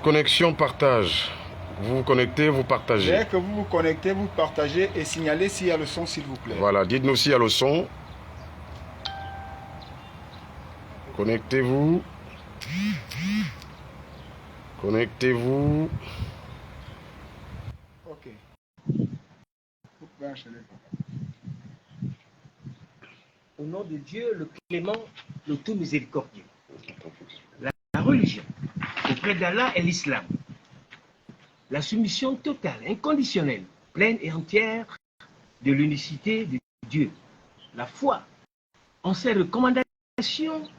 Connexion, partage. Vous vous connectez, vous partagez. Dès que vous vous connectez, vous partagez et signalez s'il y a le son, s'il vous plaît. Voilà, dites-nous s'il y a le son. Connectez-vous. Connectez-vous. Ok. Au nom de Dieu, le clément, le tout miséricordieux. La religion auprès d'Allah est l'islam. La soumission totale, inconditionnelle, pleine et entière de l'unicité de Dieu. La foi en ses recommandations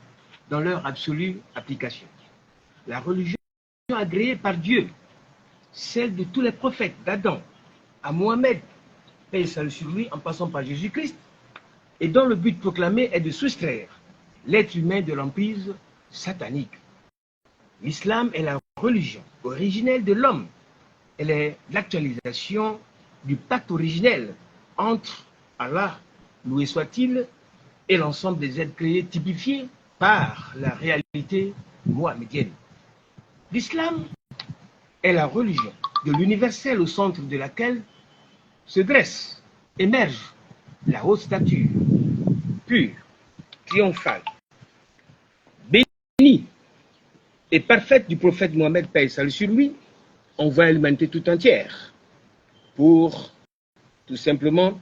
dans leur absolue application. La religion agréée par Dieu, celle de tous les prophètes, d'Adam à Mohamed, paix et salut sur lui, en passant par Jésus-Christ, et dont le but proclamé est de soustraire l'être humain de l'emprise satanique. L'islam est la religion originelle de l'homme. Elle est l'actualisation du pacte originel entre Allah, loué soit-il, et l'ensemble des êtres créés typifiés par la réalité mohamédienne. L'islam est la religion de l'universel au centre de laquelle se dresse, émerge la haute stature, pure, triomphale, bénie et parfaite du prophète Mohammed, paix et salut sur lui, envoie à l'humanité tout entière pour tout simplement,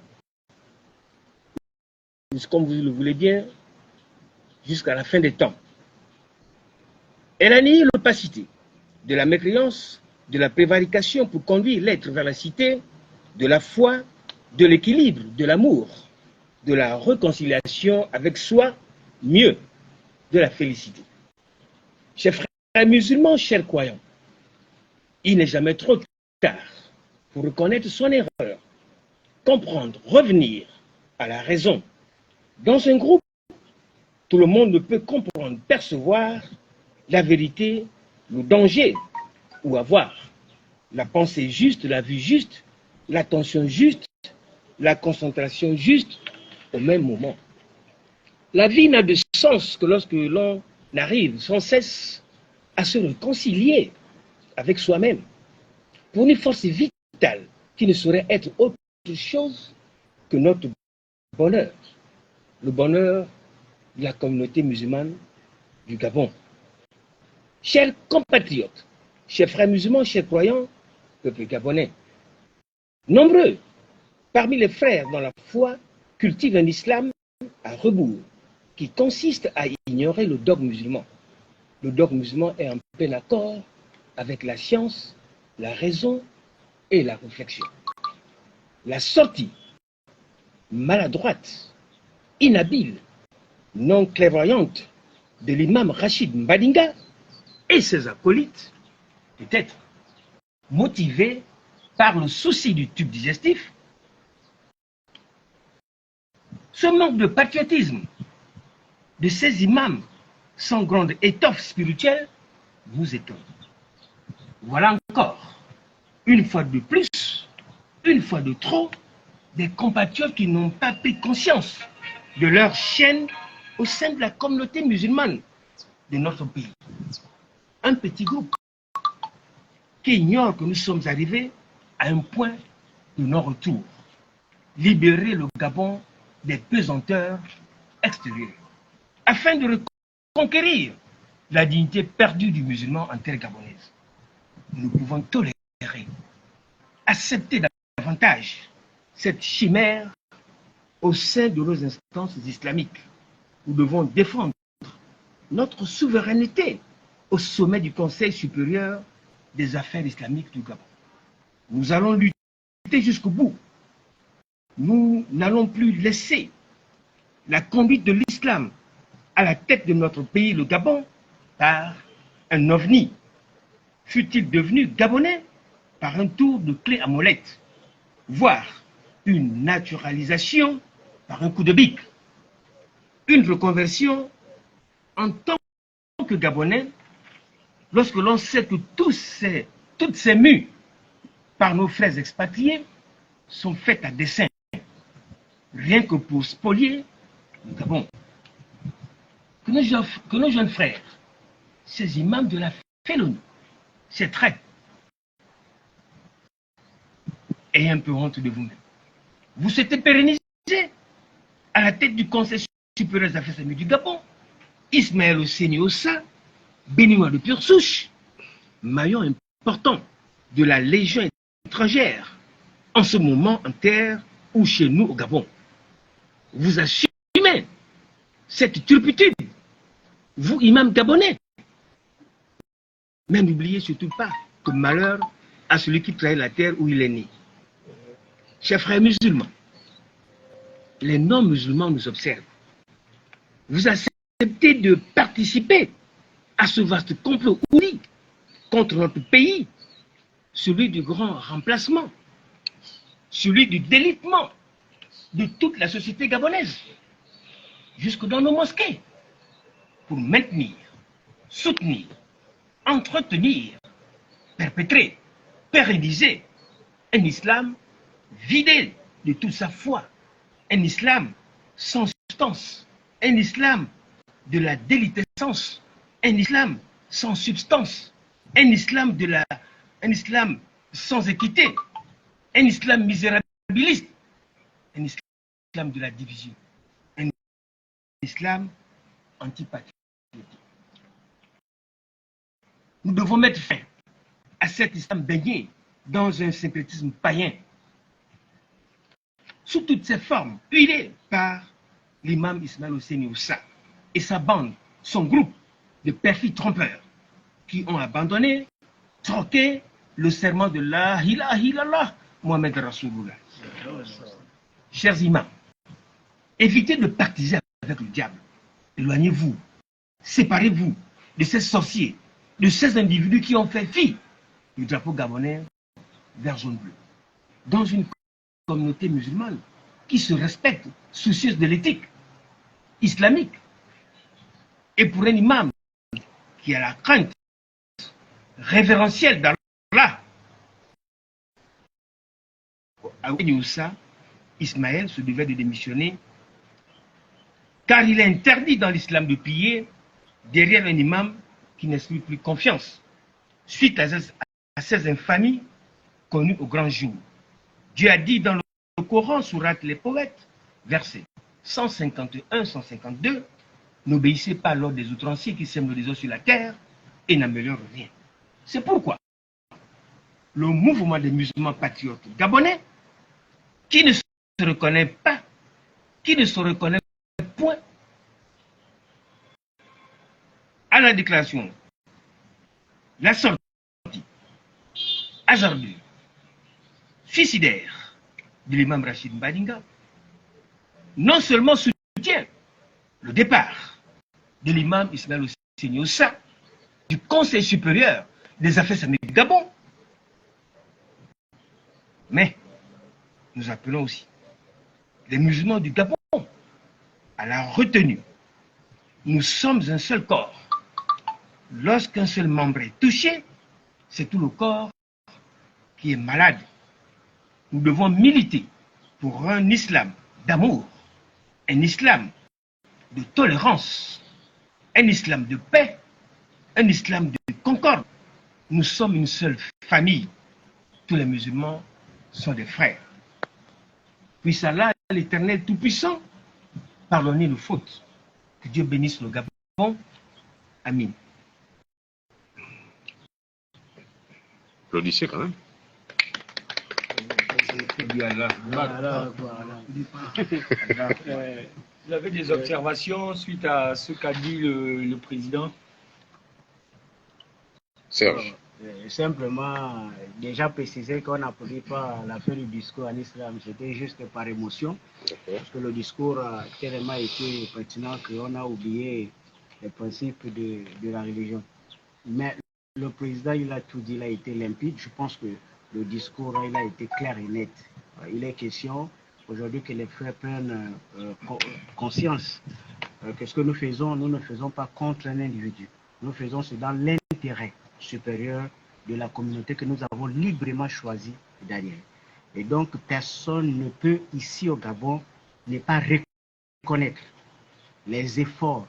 comme vous le voulez bien, jusqu'à la fin des temps. Elle a nié l'opacité de la mécréance, de la prévarication pour conduire l'être vers la cité, de la foi, de l'équilibre, de l'amour, de la réconciliation avec soi, mieux, de la félicité. Chers frères musulmans, chers croyants, il n'est jamais trop tard pour reconnaître son erreur, comprendre, revenir à la raison. Dans un groupe, tout le monde ne peut comprendre, percevoir la vérité, le danger ou avoir la pensée juste, la vue juste, l'attention juste, la concentration juste au même moment. La vie n'a de sens que lorsque l'on arrive sans cesse à se réconcilier avec soi-même pour une force vitale qui ne saurait être autre chose que notre bonheur, le bonheur de la communauté musulmane du Gabon. Chers compatriotes, chers frères musulmans, chers croyants, peuple gabonais, nombreux parmi les frères dans la foi cultivent un islam à rebours qui consiste à ignorer le dogme musulman. Le dogme musulman est en plein accord avec la science, la raison et la réflexion. La sortie maladroite, inhabile, non clairvoyante de l'imam Rachid Mbadinga et ses acolytes peut être motivée par le souci du tube digestif. Ce manque de patriotisme de ces imams sans grande étoffe spirituelle nous étonne. Voilà encore, une fois de plus, une fois de trop, des compatriotes qui n'ont pas pris conscience de leur chaîne au sein de la communauté musulmane de notre pays. Un petit groupe qui ignore que nous sommes arrivés à un point de non-retour. Libérer le Gabon des pesanteurs extérieures, afin de reconquérir la dignité perdue du musulman en terre gabonaise. Nous pouvons tolérer, accepter davantage cette chimère au sein de nos instances islamiques. Nous devons défendre notre souveraineté au sommet du Conseil supérieur des affaires islamiques du Gabon. Nous allons lutter jusqu'au bout. Nous n'allons plus laisser la conduite de l'islam à la tête de notre pays, le Gabon, par un ovni, fût-il devenu gabonais par un tour de clé à molette, voire une naturalisation par un coup de bique, une reconversion en tant que gabonais, lorsque l'on sait que toutes ces mues par nos frères expatriés sont faites à dessein, rien que pour spolier le Gabon. Que nos jeunes frères ces imams de la félonie, ces traîtres. Ayez un peu honte de vous-même. Vous s'êtes pérennisé à la tête du Conseil supérieur des affaires islamiques du Gabon, Ismaël Hosseini Ossa, béninois de pure souche, maillon important de la Légion étrangère, en ce moment en terre ou chez nous au Gabon. Vous assumez cette turpitude, vous, imam gabonais. Mais n'oubliez surtout pas que malheur à celui qui trahit la terre où il est né. Chers frères musulmans, les non-musulmans nous observent. Vous acceptez de participer à ce vaste complot unique contre notre pays, celui du grand remplacement, celui du délitement de toute la société gabonaise, jusque dans nos mosquées, pour maintenir, soutenir, entretenir, perpétrer, pérenniser un islam vidé de toute sa foi, un islam sans substance, un islam de la déliquescence, un islam sans substance, un islam sans équité, un islam misérabiliste, un islam de la division, un islam antipatriotique. Nous devons mettre fin à cet islam baigné dans un syncrétisme païen, sous toutes ses formes, huilé par l'imam Ismaël Hosseini Ossa et sa bande, son groupe de perfides trompeurs qui ont abandonné, troqué le serment de la ilaha illallah, Mohamed Rasulullah. Chers imams, évitez de pactiser avec le diable. Éloignez-vous, séparez-vous de ces sorciers, de ces individus qui ont fait fi du drapeau gabonais vert, jaune, bleu. Dans une communauté musulmane qui se respecte, soucieuse de l'éthique islamique. Et pour un imam qui a la crainte révérentielle d'Allah, à Oussa, Ismaël se devait de démissionner car il est interdit dans l'islam de piller derrière un imam qui n'exprime plus confiance suite à ces infamies connues au grand jour. Dieu a dit dans le Coran, sourate les poètes, verset 151-152, n'obéissez pas à l'ordre des outranciers qui sèment le désordre sur la terre et n'améliorent rien. C'est pourquoi le mouvement des musulmans patriotes gabonais, qui ne se reconnaît pas, qui ne se reconnaît point à la déclaration, la sortie hasardeuse, suicidaire de l'imam Rachid Mbadinga, non seulement soutient le départ de l'imam Ismaël Hosseini Ossa du Conseil supérieur des affaires islamiques du Gabon, mais nous appelons aussi les musulmans du Gabon à la retenue. Nous sommes un seul corps. Lorsqu'un seul membre est touché, c'est tout le corps qui est malade. Nous devons militer pour un islam d'amour, un islam de tolérance, un islam de paix, un islam de concorde. Nous sommes une seule famille. Tous les musulmans sont des frères. Puisse Allah, l'Éternel Tout-Puissant, pardonner nos fautes. Que Dieu bénisse le Gabon. Amin. Applaudissez quand même. Vous avez des observations suite à ce qu'a dit le président? Serge. Simplement, déjà préciser qu'on n'applaudit pas la fin du discours en islam, c'était juste par émotion, parce que le discours a tellement été pertinent qu'on a oublié les principes de la religion. Mais le président, il a tout dit, il a été limpide. Je pense que le discours, il a été clair et net. Il est question aujourd'hui que les frères prennent conscience que ce que nous ne faisons pas contre un individu. Nous faisons c'est dans l'intérêt supérieur de la communauté que nous avons librement choisi derrière. Et donc, personne ne peut ici au Gabon ne pas reconnaître les efforts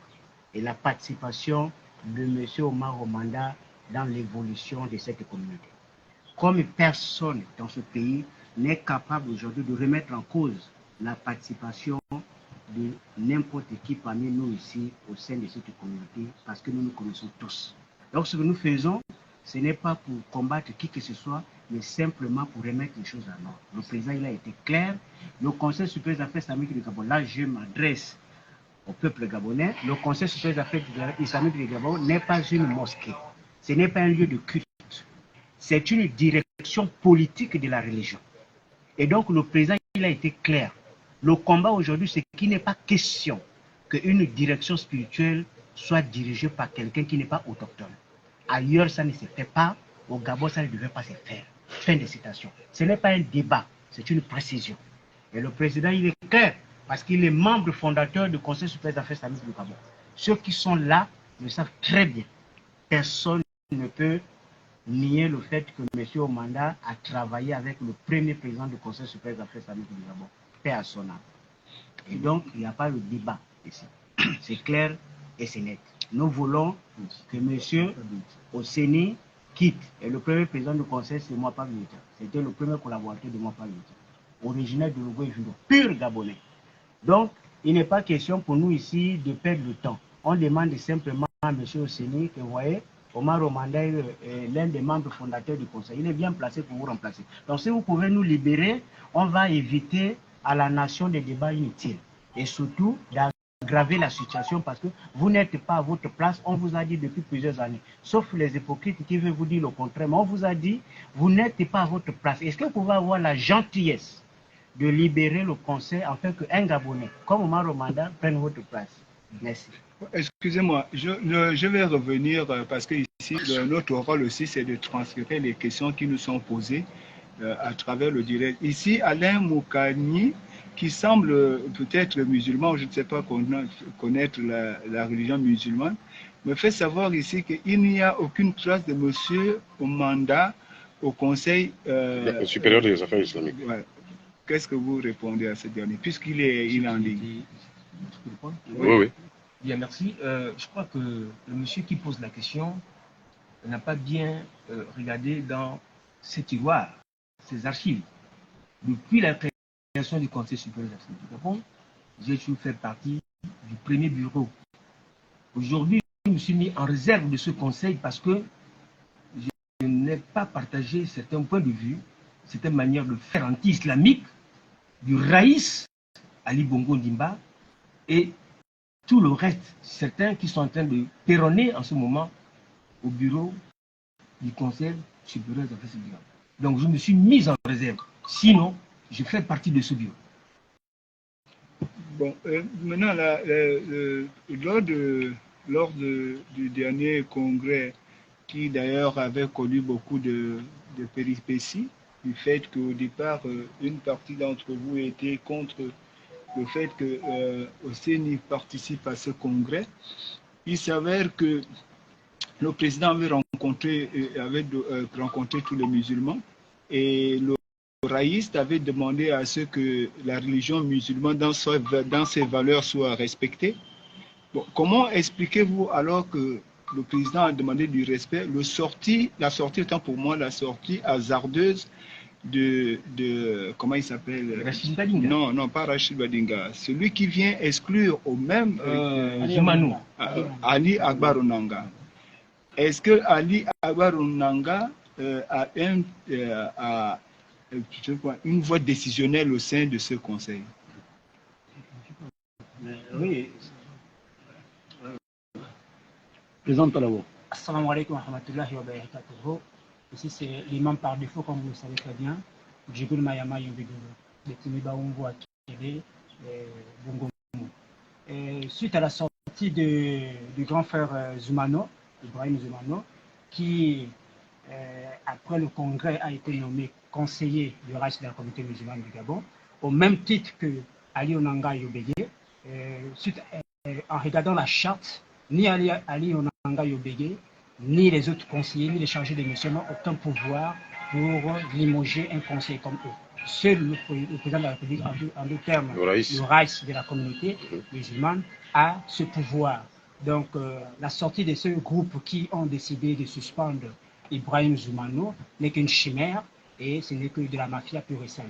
et la participation de M. Omar Omanda dans l'évolution de cette communauté. Comme personne dans ce pays n'est capable aujourd'hui de remettre en cause la participation de n'importe qui parmi nous ici au sein de cette communauté, parce que nous nous connaissons tous. Donc ce que nous faisons, ce n'est pas pour combattre qui que ce soit, mais simplement pour remettre les choses à l'ordre. Le président il a été clair. Le Conseil supérieur des affaires islamiques du Gabon, là je m'adresse au peuple gabonais, le Conseil supérieur des affaires islamiques du Gabon n'est pas une mosquée, ce n'est pas un lieu de culte, c'est une direction politique de la religion. Et donc le président il a été clair. Le combat aujourd'hui, c'est qu'il n'est pas question qu'une direction spirituelle soit dirigée par quelqu'un qui n'est pas autochtone. Ailleurs, ça ne se fait pas. Au Gabon, ça ne devait pas se faire. Fin de citation. Ce n'est pas un débat, c'est une précision. Et le président, il est clair, parce qu'il est membre fondateur du Conseil supérieur des affaires islamiques du Gabon. Ceux qui sont là le savent très bien. Personne ne peut nier le fait que M. Omanda a travaillé avec le premier président du Conseil supérieur des affaires islamiques du Gabon. À son âme. Et donc, il n'y a pas de débat ici. C'est clair et c'est net. Nous voulons que M. Osseni quitte. Et le premier président du conseil, c'est moi, Pablo. C'était le premier collaborateur de moi, Pablo. Originaire de Logo et Judo, pur Gabonais. Donc, il n'est pas question pour nous ici de perdre le temps. On demande simplement à M. Osseni que vous voyez, Omar Omanda est l'un des membres fondateurs du conseil. Il est bien placé pour vous remplacer. Donc, si vous pouvez nous libérer, on va éviter à la nation des débats inutiles et surtout d'aggraver la situation parce que vous n'êtes pas à votre place, on vous a dit depuis plusieurs années, sauf les hypocrites qui veulent vous dire le contraire, mais on vous a dit, vous n'êtes pas à votre place. Est-ce que vous pouvez avoir la gentillesse de libérer le conseil afin qu'un Gabonais comme Omar Omanda prenne votre place? Merci. Excusez-moi, je vais revenir parce que ici, notre rôle aussi, c'est de transférer les questions qui nous sont posées à travers le direct. Ici, Alain Moukani, qui semble peut-être musulman, je ne sais pas connaître la religion musulmane, me fait savoir ici qu'il n'y a aucune trace de M. Omanda au Conseil supérieur des affaires islamiques. Ouais. Qu'est-ce que vous répondez à ce dernier, puisqu'il est en ligne? Oui. Bien, merci. Je crois que le monsieur qui pose la question n'a pas bien regardé dans ses tiroirs, ses archives. Depuis la création du Conseil supérieur des affaires du Gabon, j'ai toujours fait partie du premier bureau. Aujourd'hui, je me suis mis en réserve de ce conseil parce que je n'ai pas partagé certains points de vue, certaines manières de faire anti-islamique du Raïs Ali Bongo Ndimba et tout le reste, certains qui sont en train de péronner en ce moment au bureau du Conseil supérieur des affaires du Gabon. Donc je me suis mis en réserve. Sinon, je fais partie de ce bureau. Bon, maintenant, lors du dernier congrès, qui d'ailleurs avait connu beaucoup de péripéties, du fait qu'au départ, une partie d'entre vous était contre le fait que Osseni participe à ce congrès, il s'avère que le président avait rencontré tous les musulmans et le raïste avait demandé à ce que la religion musulmane dans ses valeurs soit respectée. Bon, comment expliquez-vous alors que le président a demandé du respect, la sortie étant pour moi la sortie hasardeuse de comment il s'appelle? Rachid Badinga. Non, pas Rachid Badinga. Celui qui vient exclure au même Ali Akbar Onanga. Est-ce que Ali Akbar Onanga a une voix décisionnelle au sein de ce conseil? Oui. Présente-toi d'abord. Assalamu alaikum wa rahmatullahi wa barakatuh. Ici, c'est l'imam par défaut, comme vous le savez très bien, Djibril Mayama Yobegoro, de Timiba Ungo Akele, Bongomo. Suite à la sortie du grand frère Zoumano, Ibrahim Zoumano, qui, après le congrès, a été nommé conseiller du reste de la communauté musulmane du Gabon, au même titre que Ali Onanga Yobege, en regardant la charte, ni Ali Onanga Yobege, ni les autres conseillers, ni les chargés de mission n'ont aucun pouvoir pour limoger un conseiller comme eux. Seul le président de la République, en deux termes, le raïs de la communauté musulmane, a ce pouvoir. Donc, la sortie de ce groupe qui ont décidé de suspendre Ibrahim Zoumano n'est qu'une chimère et ce n'est que de la mafia pure et simple.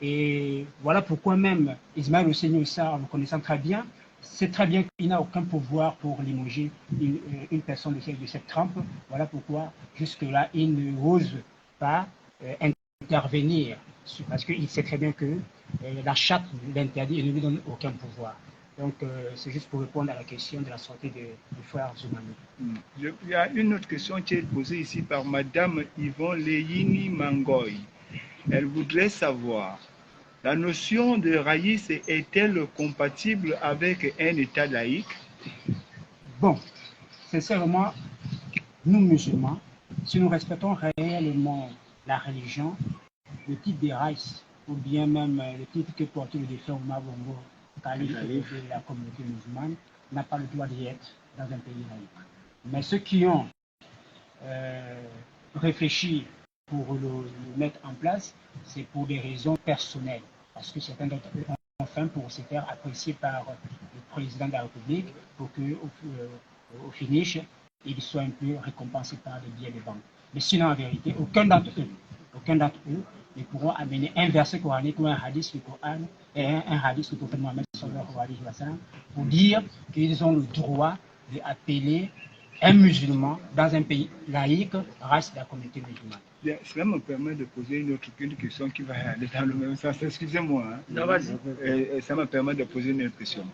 Et voilà pourquoi même Ismaël Hosseini Issa, en le connaissant très bien, sait très bien qu'il n'a aucun pouvoir pour limoger une personne de cette trempe. Voilà pourquoi jusque-là, il n'ose pas intervenir parce qu'il sait très bien que la charte l'interdit et ne lui donne aucun pouvoir. Donc, c'est juste pour répondre à la question de la sortie du frère Zoumano. Il y a une autre question qui est posée ici par Madame Yvonne Leyini Mangoy. Elle voudrait savoir, la notion de raïs est-elle compatible avec un État laïque? Bon, sincèrement, nous musulmans, si nous respectons réellement la religion, le titre des raïs, ou bien même le titre que porte le défunt Oumar Bongo, calife de la communauté musulmane, n'a pas le droit d'y être dans un pays laïque. Mais ceux qui ont réfléchi pour le mettre en place, c'est pour des raisons personnelles, parce que certains d'entre eux ont faim pour se faire apprécier par le président de la République, pour qu'au finish, ils soient un peu récompensés par des billets de banque. Mais sinon, en vérité, aucun d'entre eux ne pourront amener un verset coranique ou un hadith du Coran et un hadith du prophète Mohammed pour dire qu'ils ont le droit d'appeler un musulman dans un pays laïque reste de la communauté musulmane. Bien, cela me permet de poser une question qui va aller dans le même sens. Excusez-moi. Hein. Non, vas-y. Ça me permet de poser une autre question.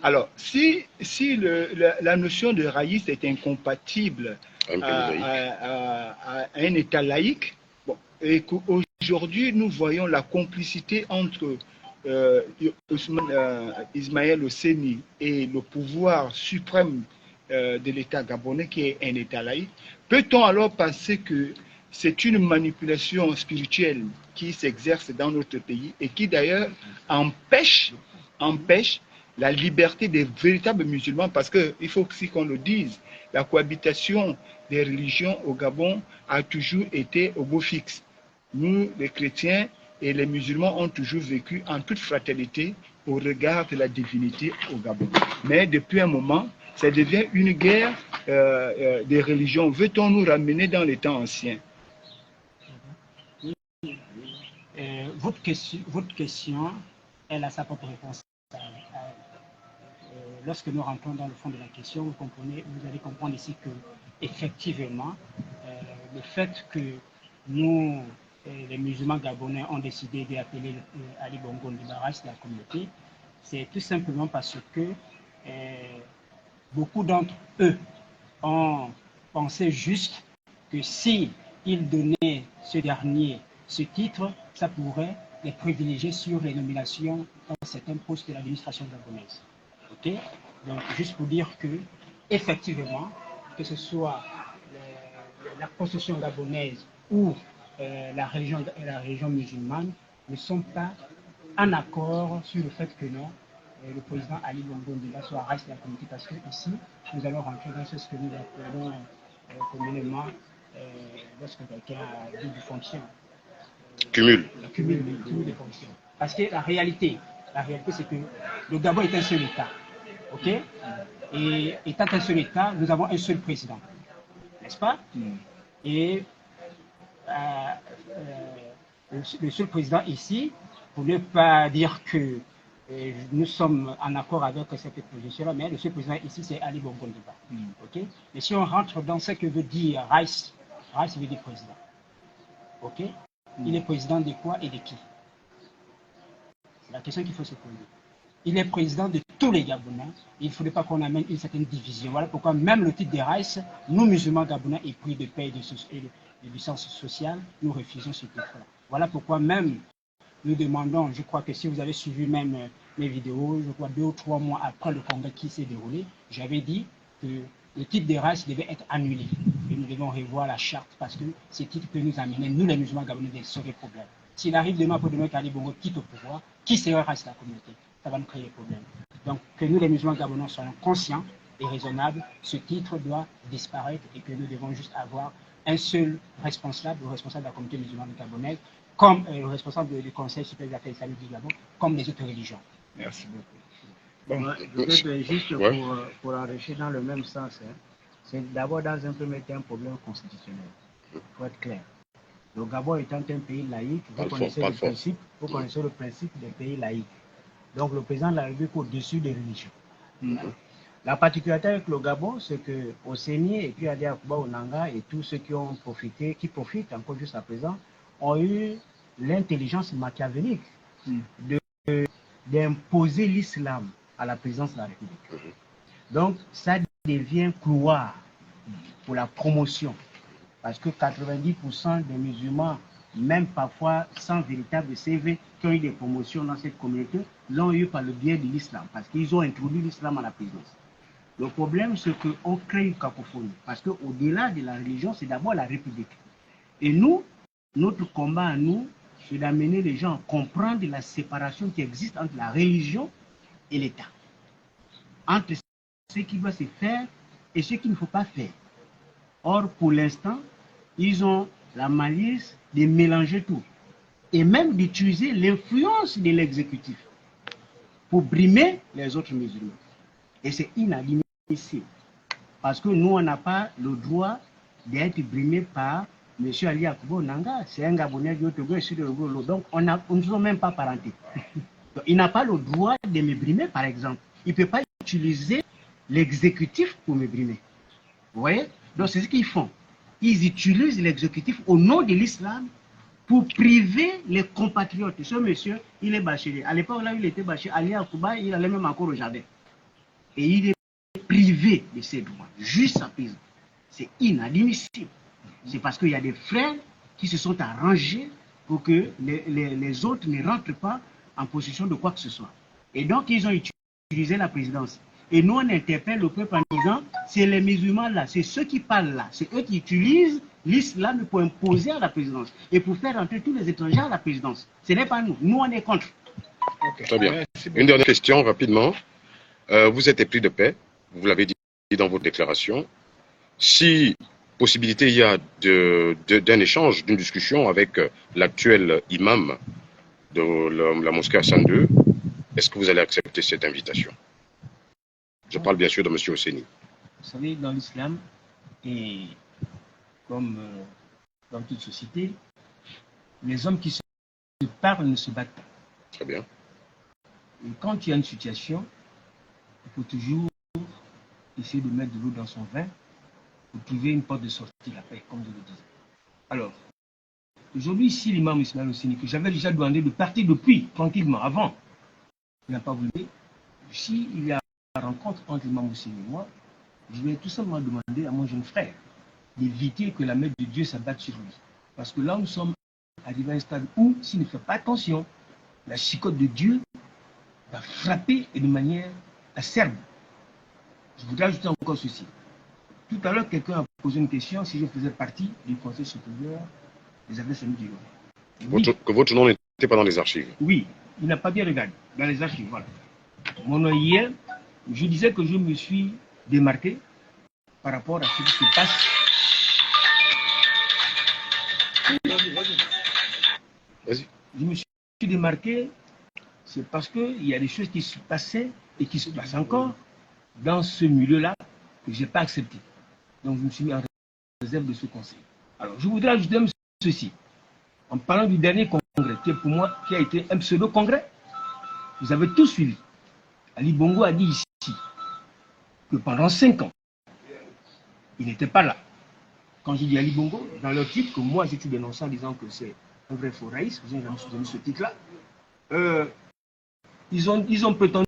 Alors, si la notion de raïs est incompatible à un État laïque, bon, et qu'aujourd'hui nous voyons la complicité entre Ismaël Hosseini et le pouvoir suprême de l'État gabonais qui est un État laïque, peut-on alors penser que c'est une manipulation spirituelle qui s'exerce dans notre pays et qui d'ailleurs empêche la liberté des véritables musulmans, parce qu'il faut aussi qu'on le dise, la cohabitation des religions au Gabon a toujours été au beau fixe. Nous, les chrétiens et les musulmans, ont toujours vécu en toute fraternité au regard de la divinité au Gabon. Mais depuis un moment, ça devient une guerre des religions. Veut-on nous ramener dans les temps anciens? Votre question, elle a sa propre réponse. Lorsque nous rentrons dans le fond de la question, vous allez comprendre ici que, effectivement, le fait que nous, les musulmans gabonais, ont décidé d'appeler Ali Bongo Ndibarache de la communauté, c'est tout simplement parce que beaucoup d'entre eux ont pensé juste que si ils donnaient ce titre, ça pourrait les privilégier sur les nominations dans certains postes de l'administration gabonaise. Okay? Donc, juste pour dire que, effectivement, que ce soit la constitution gabonaise ou la religion musulmane ne sont pas en accord sur le fait que non, le président Ali Bongo Ndimba soit reste de la communauté, parce que ici, nous allons rentrer dans ce que nous appelons communément lorsque quelqu'un a double fonction. Cumul de fonctions. Parce que la réalité c'est que le Gabon est un seul État. Ok? Et étant un seul État, nous avons un seul président. N'est-ce pas? Et le seul président ici, pour ne pas dire que nous sommes en accord avec cette position-là, mais le seul président ici, c'est Ali Bongo Ndimba. Ok? Mais si on rentre dans ce que veut dire Rice veut dire président. Ok? Il est président de quoi et de qui? C'est la question qu'il faut se poser. Il est président de tous les Gabonais. Il ne faudrait pas qu'on amène une certaine division. Voilà pourquoi même le titre des Rice, nous musulmans gabonais épris de paix et de sens social, nous refusons ce titre-là. Voilà pourquoi même nous demandons, je crois que si vous avez suivi même mes vidéos, je crois 2 ou 3 mois après le congrès qui s'est déroulé, j'avais dit que le titre des races devait être annulé. Et nous devons revoir la charte parce que c'est le titre que nous amenons, nous les musulmans gabonais, des sérieux problèmes. S'il arrive demain pour demain qu'Ali Bongo quitte au pouvoir, qui sera reste la communauté? Ça va nous créer des problèmes. Donc que nous les musulmans gabonais soyons conscients et raisonnables, ce titre doit disparaître et que nous devons juste avoir un seul responsable, le responsable de la communauté musulmane gabonaise, comme le responsable du Conseil supérieur des affaires islamiques du Gabon, comme les autres religions. Merci beaucoup. Bon. Ouais, peut-être juste Ouais. pour enrichir dans le même sens, hein, c'est d'abord dans un premier temps un problème constitutionnel. Il faut être clair. Le Gabon étant un pays laïque, vous connaissez le principe des pays laïques. Donc le président de la République au-dessus des religions. La particularité avec le Gabon, c'est que Osseni et puis Adi Akuba Onanga et tous ceux qui ont profité, qui profitent encore jusqu'à présent, ont eu l'intelligence machiavélique d'imposer l'islam à la présidence de la République. Donc ça devient couloir pour la promotion. Parce que 90% des musulmans, même parfois sans véritable CV, qui ont eu des promotions dans cette communauté, l'ont eu par le biais de l'islam, parce qu'ils ont introduit l'islam à la présidence. Le problème, c'est qu'on crée une cacophonie, parce qu'au-delà de la religion, c'est d'abord la République. Et nous, notre combat à nous, c'est d'amener les gens à comprendre la séparation qui existe entre la religion et l'État. Entre ce qui doit se faire et ce qu'il ne faut pas faire. Or, pour l'instant, ils ont la malice de mélanger tout et même d'utiliser l'influence de l'exécutif pour brimer les autres musulmans. Et c'est inadmissible parce que nous, on n'a pas le droit d'être brimé par M. Ali Akubo Nanga. C'est un Gabonais du Togo et sur le Togo. Donc, on ne sont même pas parentés. Donc, il n'a pas le droit de me brimer, par exemple. Il ne peut pas utiliser l'exécutif pour me brimer. Vous voyez? Donc, c'est ce qu'ils font. Ils utilisent l'exécutif au nom de l'islam pour priver les compatriotes. Ce monsieur, il est bachelier. À l'époque là où il était bachelier, Ali Akuba, il allait même encore au jardin. Et il est privé de ses droits, juste à présent. C'est inadmissible. C'est parce qu'il y a des frères qui se sont arrangés pour que les autres ne rentrent pas en possession de quoi que ce soit. Et donc, ils ont utilisé la présidence. Et nous, on interpelle le peuple en disant, c'est les musulmans là, c'est ceux qui parlent là, c'est eux qui utilisent l'islam pour imposer à la présidence et pour faire entrer tous les étrangers à la présidence. Ce n'est pas nous. Nous, on est contre. Okay. Très bien. Une dernière question, rapidement. Vous êtes épris de paix, vous l'avez dit dans votre déclaration. Si possibilité il y a d'un échange, d'une discussion avec l'actuel imam de la mosquée Hassan II, est-ce que vous allez accepter cette invitation? Je parle bien sûr de M. Osseni. Vous savez, dans l'islam, et comme dans toute société, les hommes qui se parlent ne se battent pas. Très bien. Et quand il y a une situation, il faut toujours essayer de mettre de l'eau dans son vin pour trouver une porte de sortie, la paix, comme je le disais. Alors, aujourd'hui, si l'imam Ismaël Osseni, que j'avais déjà demandé de partir depuis, tranquillement, avant, il n'a pas voulu, si il y a une rencontre entre l'imam Osseni et moi, je vais tout simplement demander à mon jeune frère d'éviter que la main de Dieu s'abatte sur lui. Parce que là, nous sommes arrivés à un stade où, s'il ne fait pas attention, la chicotte de Dieu va frapper et de manière acerbe. Je voudrais ajouter encore ceci. Tout à l'heure, quelqu'un a posé une question si je faisais partie du Conseil supérieur des affaires sanitaires. Oui. Que votre nom n'était pas dans les archives. Oui, il n'a pas bien regardé dans les archives. Voilà. Mon nom hier, je disais que je me suis démarqué par rapport à ce qui se passe. Vas-y. Je me suis démarqué, c'est parce qu'il y a des choses qui se passaient et qui se passent encore dans ce milieu-là que je n'ai pas accepté. Donc je me suis mis en réserve de ce conseil. Alors je voudrais ajouter ceci. En parlant du dernier congrès, qui est pour moi, qui a été un pseudo-congrès, vous avez tout suivi. Ali Bongo a dit ici que pendant 5 ans, il n'était pas là. Quand je dis Ali Bongo, dans leur titre, que moi j'ai tout dénoncé en disant que c'est un vrai foraïs, vous avez donné ce titre-là, ils ont prétendu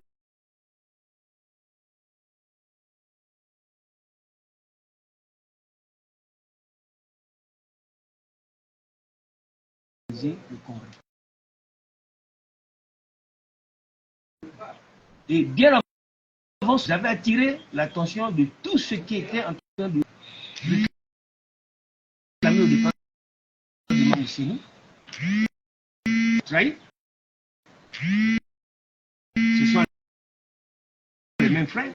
le congrès. Et bien avant, j'avais attiré l'attention de tous ceux qui étaient en train de réclamer au départ de l'imam Osseni. Ce sont les mêmes frères.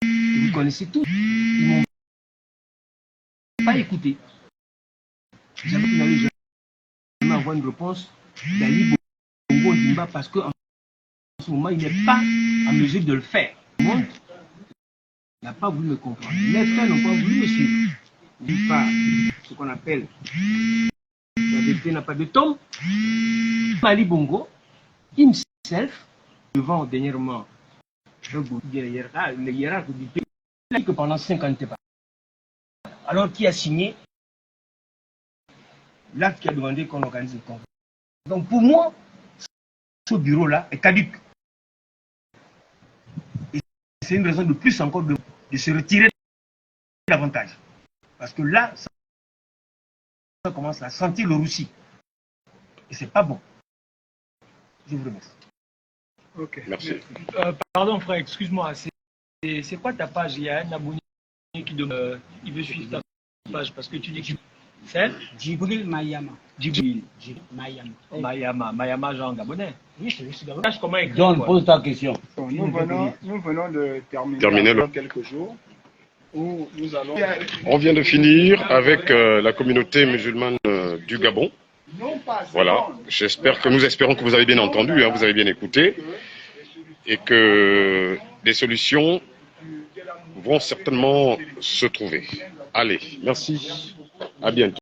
Vous connaissez tous. Ils ne m'ont pas écouté. J'avais qu'il n'allait jamais avoir une réponse d'Ali Bongo Bongo Ondimba parce qu'en ce moment, il n'est pas en mesure de le faire. Le monde n'a pas voulu me comprendre. Les frères n'ont pas voulu me suivre. D'une part, ce qu'on appelle la vérité n'a pas de tombe. Ali Bongo, himself, devant dernièrement le hiérarque du pays, il a dit que pendant 5 ans, il n'était pas. Alors qui a signé l'acte qui a demandé qu'on organise le congrès. Donc pour moi, ce bureau-là est caduc. Et c'est une raison de plus encore de se retirer davantage. Parce que là, ça commence à sentir le roussi. Et c'est pas bon. Je vous remercie. Ok. Merci. Pardon frère, excuse-moi. C'est quoi ta page? Il y a un abonné qui demande, il veut suivre ta page parce que tu dis que c'est Djibril Mayama. Djibril Mayama. Mayama Jean Gabonais. Oui, je suis Gabonais. Comment écrire? John, pose ta question. Bon, nous venons de Terminer dans quelques jours où nous allons. On vient de finir avec la communauté musulmane du Gabon. Voilà, nous espérons que vous avez bien entendu, hein, vous avez bien écouté, et que des solutions vont certainement se trouver. Allez, merci, à bientôt.